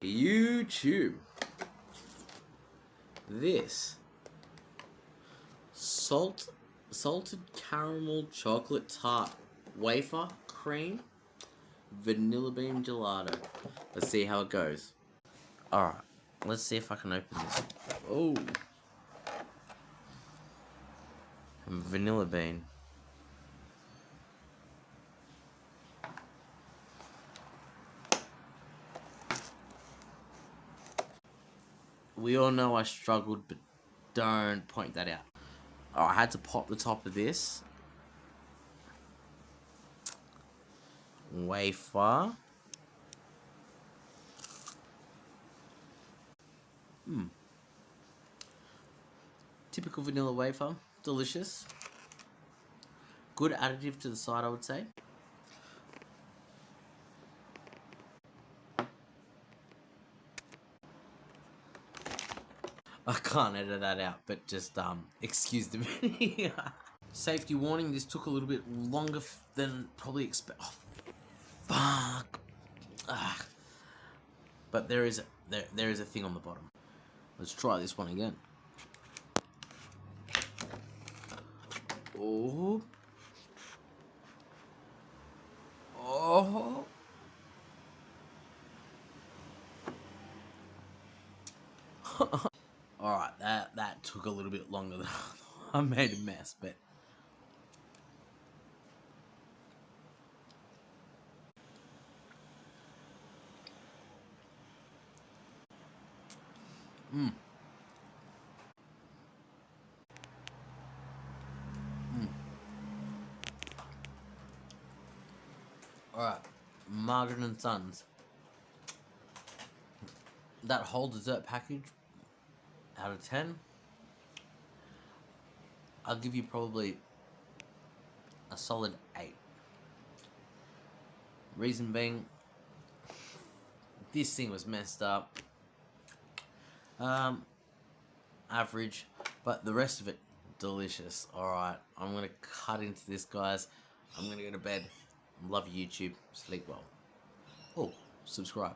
YouTube. This salted caramel chocolate tart wafer cream vanilla bean gelato. Let's see how it goes. Alright, let's see if I can open this. Oh, vanilla bean. We all know I struggled, but don't point that out. Oh, I had to pop the top of this wafer. Typical vanilla wafer, delicious. Good additive to the side, I would say. I can't edit that out, but just excuse the video. Safety warning: this took a little bit longer than probably expect. Oh, fuck. But there is a thing on the bottom. Let's try this one again. Oh. Oh. Alright, that took a little bit longer than I made a mess, but Alright, Margaret and Sons. That whole dessert package, out of 10, I'll give you probably a solid 8. Reason being, this thing was messed up. Average, but the rest of it, delicious. Alright, I'm gonna cut into this, guys. I'm gonna go to bed. Love you, YouTube. Sleep well. Oh, subscribe.